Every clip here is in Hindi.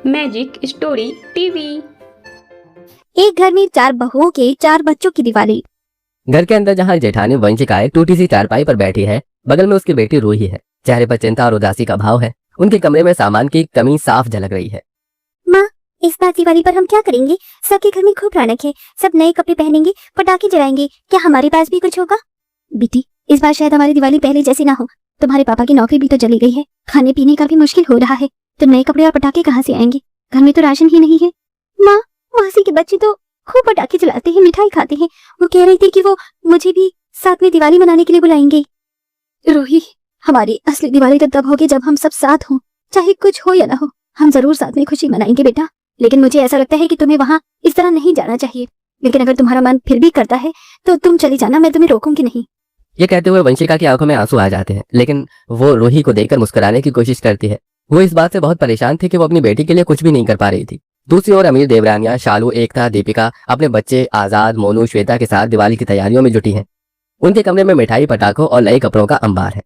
Magic story TV. एक घर में 4 बहुओं के 4 बच्चों की दिवाली। घर के अंदर जहाँ जेठानी वंशिका एक टूटी सी चारपाई पर बैठी है, बगल में उसकी बेटी रूही है। चेहरे पर चिंता और उदासी का भाव है। उनके कमरे में सामान की कमी साफ झलक रही है। माँ, इस बार दिवाली पर हम क्या करेंगे? सबके घर में खूब रौनक है, सब नए कपड़े पहनेंगे, पटाखे जलाएंगे। क्या हमारे पास भी कुछ होगा? बेटी, इस बार शायद हमारी दिवाली पहले जैसी ना हो। तुम्हारे पापा की नौकरी भी तो चली गई है, खाने पीने का भी मुश्किल हो रहा है, तो नए कपड़े और पटाखे कहाँ से आएंगे? घर में तो राशन ही नहीं है। माँ, मौसी के बच्चे तो खूब पटाखे जलाते हैं, मिठाई खाते हैं। वो कह रही थी कि वो मुझे भी साथ में दिवाली मनाने के लिए बुलाएंगे। रोही, हमारी असली दिवाली तो तब होगी जब हम सब साथ हों, चाहे कुछ हो या ना हो। हम जरूर साथ में खुशी मनाएंगे बेटा, लेकिन मुझे ऐसा लगता है कि तुम्हें वहाँ इस तरह नहीं जाना चाहिए। लेकिन अगर तुम्हारा मन फिर भी करता है तो तुम चली जाना, मैं तुम्हें रोकूंगी नहीं। ये कहते हुए वंशिका की आंखों में आंसू आ जाते हैं, लेकिन वो रूही को देखकर मुस्कुराने की कोशिश करती है। वो इस बात से बहुत परेशान थी कि वो अपनी बेटी के लिए कुछ भी नहीं कर पा रही थी। दूसरी ओर अमीर देवरानियां शालू, एकता, दीपिका अपने बच्चे आजाद, मोनू, श्वेता के साथ दिवाली की तैयारियों में जुटी हैं। उनके कमरे में मिठाई, पटाखों और नए कपड़ों का अंबार है।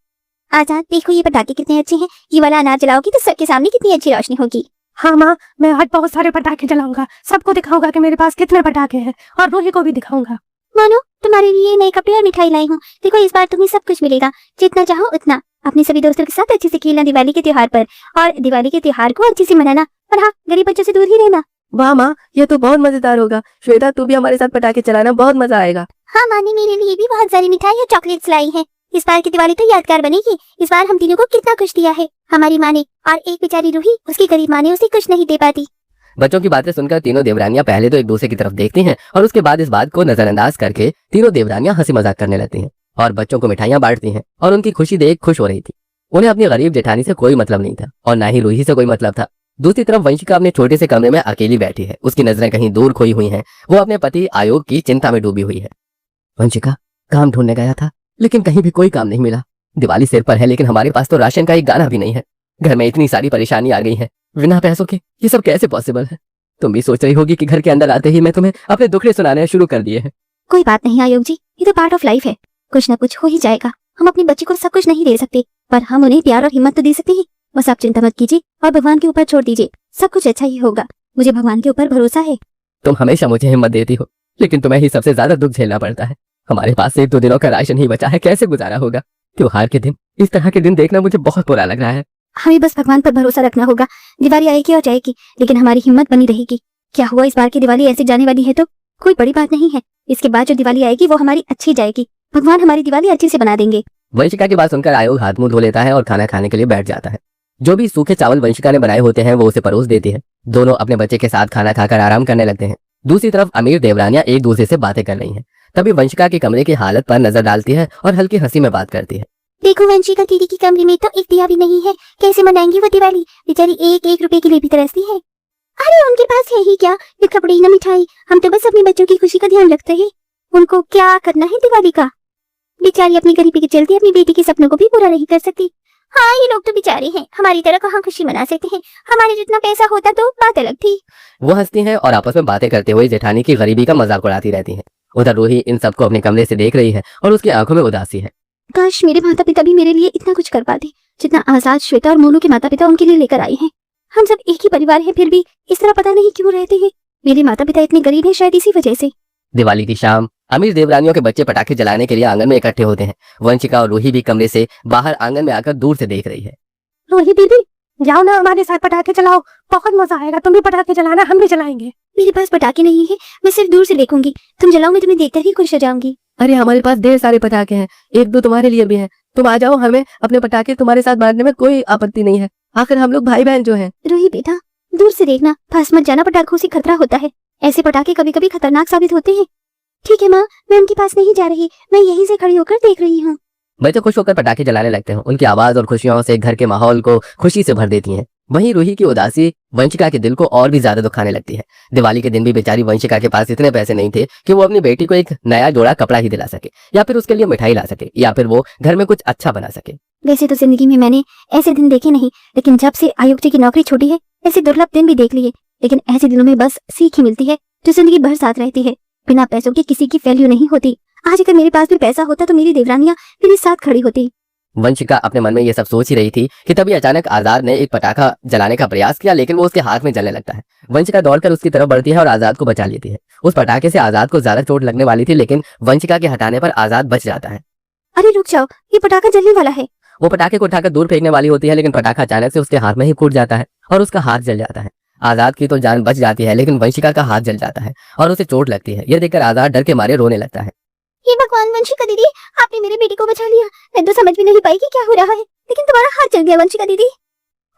आजाद, देखो ये पटाखे कितने अच्छे हैं। ये वाला अनार जलाओगी तो सबके सामने कितनी अच्छी रोशनी होगी। हाँ माँ, मैं आज बहुत सारे पटाखे जलाऊंगा, सबको दिखाऊंगा कि मेरे पास कितने पटाखे हैं, और रूही को भी दिखाऊंगा। मोनू, तुम्हारे लिए नए कपड़े और मिठाई लाई हूँ। देखो, इस बार तुम्हें सब कुछ मिलेगा, जितना चाहो उतना। अपने सभी दोस्तों के साथ अच्छे से खेलना दिवाली के त्योहार पर, और दिवाली के त्योहार को अच्छे से मनाना। और हाँ, गरीब बच्चों से दूर ही रहना। वाह माँ, ये तो बहुत मजेदार होगा। श्वेता, तू भी हमारे साथ पटाखे चलाना, बहुत मजा आएगा। हाँ, माँ ने मेरे लिए भी बहुत सारी मिठाई और चॉकलेट्स लाई हैं। इस बार की दिवाली तो यादगार बनेगी। इस बार हम तीनों को कितना कुछ दिया है हमारी माँ ने, और एक बेचारी रूही, उसकी गरीब माँ ने उसे कुछ नहीं दे पाती। बच्चों की बातें सुनकर तीनों देवरानियां पहले तो एक दूसरे की तरफ देखती हैं और उसके बाद इस बात को नजरअंदाज करके तीनों देवरानियां हंसी मजाक करने लगती हैं और बच्चों को मिठाइयां बांटती हैं और उनकी खुशी देख खुश हो रही थी। उन्हें अपनी गरीब जेठानी से कोई मतलब नहीं था और ना ही रूही से कोई मतलब था। दूसरी तरफ वंशिका अपने छोटे से कमरे में अकेली बैठी है। उसकी नजरें कहीं दूर खोई हुई हैं। वो अपने पति आयोग की चिंता में डूबी हुई है। वंशिका, काम ढूंढने गया था, लेकिन कहीं भी कोई काम नहीं मिला। दिवाली सिर पर है, लेकिन हमारे पास तो राशन का एक गाना भी नहीं है। घर में इतनी सारी परेशानी आ गई है, बिना पैसों के ये सब कैसे पॉसिबल है? तुम भी सोच रही होगी कि घर के अंदर आते ही मैं तुम्हें अपने दुखड़े सुनाने शुरू कर दिए हैं। कोई बात नहीं आयोग जी, ये तो पार्ट ऑफ लाइफ है, कुछ न कुछ हो ही जाएगा। हम अपने बच्चे को सब कुछ नहीं दे सकते, पर हम उन्हें प्यार और हिम्मत तो दे सकते हैं। बस आप चिंता मत कीजिए और भगवान के ऊपर छोड़ दीजिए, सब कुछ अच्छा ही होगा। मुझे भगवान के ऊपर भरोसा है। तुम हमेशा मुझे हिम्मत देती हो, लेकिन तुम्हें ही सबसे ज्यादा दुख झेलना पड़ता है। हमारे पास सिर्फ 2 दिनों का राशन ही बचा है, कैसे गुजारा होगा? त्योहार के दिन इस तरह के दिन देखना मुझे बहुत बुरा लग रहा है। हमें बस भगवान पर भरोसा रखना होगा। दिवाली आएगी और जाएगी, लेकिन हमारी हिम्मत बनी रहेगी। क्या हुआ, इस बार की दिवाली ऐसे जाने वाली है तो कोई बड़ी बात नहीं है। इसके बाद जो दिवाली आएगी वो हमारी अच्छी जाएगी। भगवान हमारी दिवाली अच्छी से बना देंगे। वंशिका की बात सुनकर आयोग हाथ मुंह धो लेता है और खाना खाने के लिए बैठ जाता है। जो भी सूखे चावल वंशिका ने बनाए होते हैं वो उसे परोस देती है। दोनों अपने बच्चे के साथ खाना खाकर आराम करने लगते हैं। दूसरी तरफ अमीर देवरानियां एक दूसरे से बातें कर रही हैं। तभी वंशिका के कमरे की हालत पर नजर डालती है और हल्की हंसी में बात करती है। देखो, वंशिका दीदी की कमरे में तो एक दिया भी नहीं है। कैसे मनाएंगी वो दिवाली? बेचारी 1-1 रुपए के लिए भी तरसती है। अरे उनके पास है ही क्या, न कपड़े न मिठाई। हम तो बस अपने बच्चों की खुशी का ध्यान रखते हैं। उनको क्या करना है दिवाली का? बेचारी अपनी गरीबी के चलते अपनी बेटी के सपनों को भी पूरा नहीं कर सकती। हाँ, ये लोग तो बेचारे हैं, हमारी तरह कहाँ खुशी मना सकते हैं। हमारे जितना पैसा होता तो बात अलग थी। वो हंसती हैं और आपस में बातें करते हुए जेठानी की गरीबी का मजाक उड़ाती रहती हैं। उधर रूही इन सबको अपने कमरे से देख रही है और उसकी आंखों में उदासी है। काश मेरे माता पिता भी मेरे लिए इतना कुछ कर पाते, जितना आजाद, श्वेता और मोनू के माता पिता उनके लिए लेकर आए हैं। हम सब एक ही परिवार हैं, फिर भी इस तरह पता नहीं क्यों रहते हैं। मेरे माता पिता इतने गरीब हैं, शायद इसी वजह से। दिवाली की शाम अमीर देवरानियों के बच्चे पटाखे जलाने के लिए आंगन में इकट्ठे होते हैं। वंशिका और रूही भी कमरे से बाहर आंगन में आकर दूर से देख रही है। रूही दीदी, जाओ ना हमारे साथ पटाखे चलाओ, बहुत मजा आएगा। तुम भी पटाखे जलाना, हम भी जलाएंगे। मेरे पास पटाखे नहीं है, मैं सिर्फ दूर से देखूंगी। तुम जलाओ, मैं तुम्हें देखकर ही खुश हो जाऊंगी। अरे हमारे पास ढेर सारे पटाखे हैं, 1-2 तुम्हारे लिए भी हैं। तुम आ जाओ, हमें अपने पटाखे तुम्हारे साथ बांटने में कोई आपत्ति नहीं है। आखिर हम लोग भाई बहन जो हैं। रूही बेटा, दूर से देखना, पास मत जाना, पटाखों से खतरा होता है। ऐसे पटाखे कभी कभी खतरनाक साबित होते हैं। ठीक है माँ, मैं उनके पास नहीं जा रही, मैं यहीं से खड़ी होकर देख रही हूँ। बच्चे खुश होकर पटाखे जलाने लगते हैं। उनकी आवाज और खुशियों से घर के माहौल को खुशी से भर देती हैं। वहीं रूही की उदासी वंशिका के दिल को और भी ज्यादा दुखाने लगती है। दिवाली के दिन भी बेचारी वंशिका के पास इतने पैसे नहीं थे कि वो अपनी बेटी को एक नया जोड़ा कपड़ा ही दिला सके, या फिर उसके लिए मिठाई ला सके, या फिर वो घर में कुछ अच्छा बना सके। वैसे तो जिंदगी में मैंने ऐसे दिन देखे नहीं, लेकिन जब से आयोग जी की नौकरी छूटी है ऐसे दुर्लभ दिन भी देख लिए। लेकिन ऐसे दिनों में बस सीख ही मिलती है जो जिंदगी भर साथ रहती है। बिना पैसों के किसी की वैल्यू नहीं होती। आज अगर मेरे पास भी पैसा होता तो मेरी देवरानियां मेरे साथ खड़ी होती। वंशिका अपने मन में ये सब सोच ही रही थी कि तभी अचानक आजाद ने एक पटाखा जलाने का प्रयास किया, लेकिन वो उसके हाथ में जलने लगता है। वंशिका दौड़कर उसकी तरफ बढ़ती है और आजाद को बचा लेती है। उस पटाखे से आजाद को ज्यादा चोट लगने वाली थी, लेकिन वंशिका के हटाने पर आजाद बच जाता है। अरे रुक जाओ, ये पटाखा जलने वाला है। वो पटाखे को उठाकर दूर फेंकने वाली होती है, लेकिन पटाखा अचानक से उसके हाथ में ही फूट जाता है और उसका हाथ जल जाता है। आजाद की तो जान बच जाती है, लेकिन वंशिका का हाथ जल जाता है और उसे चोट लगती है। यह देखकर आजाद डर के मारे रोने लगता है। हे भगवान वंशिका दीदी, आपने मेरे बेटे को बचा लिया। मैं तो समझ भी नहीं पाई कि क्या हो रहा है, लेकिन तुम्हारा हाथ जल गया वंशिका दीदी।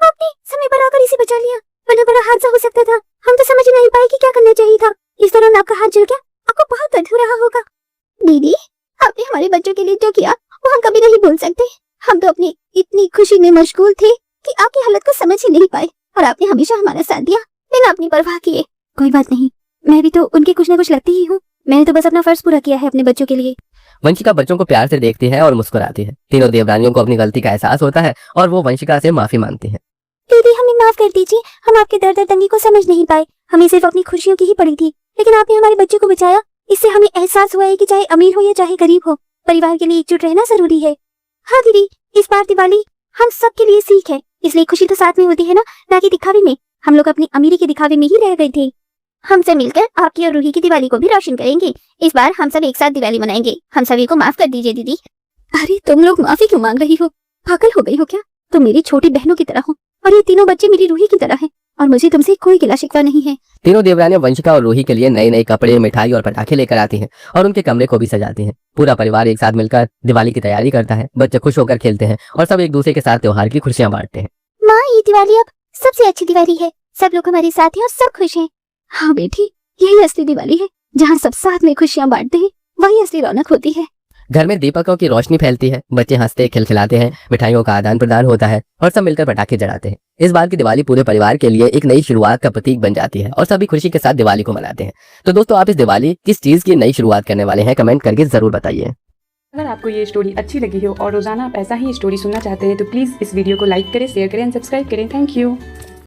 आपने समय पर आकर इसे बचा लिया, वरना बड़ा हादसा हो सकता था। हम तो समझ नहीं पाए कि क्या करना चाहिए था। इस दौरान आपका हाथ जल गया, आपको बहुत दर्द हो रहा होगा। दीदी, आपने हमारे बच्चों के लिए जो किया वो हम कभी नहीं भूल सकते। हम तो अपनी इतनी खुशी में मशगूल थे कि आपकी हालत को समझ ही नहीं पाए, और आपने हमेशा हमारा साथ दिया बिना अपनी परवाह किए। कोई बात नहीं, मैं भी तो उनके कुछ न कुछ लगती ही हूँ। मैंने तो बस अपना फर्ज पूरा किया है अपने बच्चों के लिए। वंशिका बच्चों को प्यार से देखती है और मुस्कुराती है। तीनों देवरानियों को अपनी गलती का एहसास होता है और वो वंशिका से माफी मांगती है। दीदी, हमें माफ कर दीजिए, हम आपके दर्द और तंगी को समझ नहीं पाए। हमें सिर्फ अपनी खुशियों की ही पड़ी थी, लेकिन आपने हमारे बच्चे को बचाया। इससे हमें एहसास हुआ है कि चाहे अमीर हो या चाहे गरीब हो, परिवार के लिए एकजुट रहना जरूरी है। हाँ दीदी, इस बार दिवाली हम सब के लिए सीख है, इसलिए खुशी तो साथ में होती है ना कि दिखावे में। हम लोग अपनी अमीरी के दिखावे में ही रह गए थे। हमसे मिलकर आपकी और रूही की दिवाली को भी रोशन करेंगे। इस बार हम सब एक साथ दिवाली मनाएंगे। हम सभी को माफ कर दीजिए दीदी। अरे तुम लोग माफी क्यों मांग रही हो? पागल हो गई हो क्या? तुम मेरी छोटी बहनों की तरह हो और ये तीनों बच्चे मेरी रूही की तरह हैं, और मुझे तुमसे कोई गिला शिकवा नहीं है। तीनों देवरानियां वंशिका और रूही के लिए नए नए कपड़े, मिठाई और पटाखे लेकर आती हैं और उनके कमरे को भी सजाती हैं। पूरा परिवार एक साथ मिलकर दिवाली की तैयारी करता है। बच्चे खुश होकर खेलते हैं और सब एक दूसरे के साथ त्योहार की खुशियां बांटते हैं। माँ, ये दिवाली अब सबसे अच्छी दिवाली है। सब लोग हमारे साथ हैं और सब खुश हैं। हाँ बेटी, यही असली दिवाली है, जहाँ सब साथ में खुशियां बांटते हैं। वही असली रौनक होती है। घर में दीपकों की रोशनी फैलती है, बच्चे हंसते खिलखिलाते हैं, मिठाइयों का आदान प्रदान होता है और सब मिलकर पटाखे जलाते हैं। इस बार की दिवाली पूरे परिवार के लिए एक नई शुरुआत का प्रतीक बन जाती है और सभी खुशी के साथ दिवाली को मनाते हैं। तो दोस्तों, आप इस दिवाली किस चीज की नई शुरुआत करने वाले हैं? कमेंट करके जरूर बताइए। अगर आपको ये स्टोरी अच्छी लगी हो और रोजाना आप ऐसा ही स्टोरी सुनना चाहते हैं तो प्लीज़ इस वीडियो को लाइक करें, शेयर करें एंड सब्सक्राइब करें। Thank you.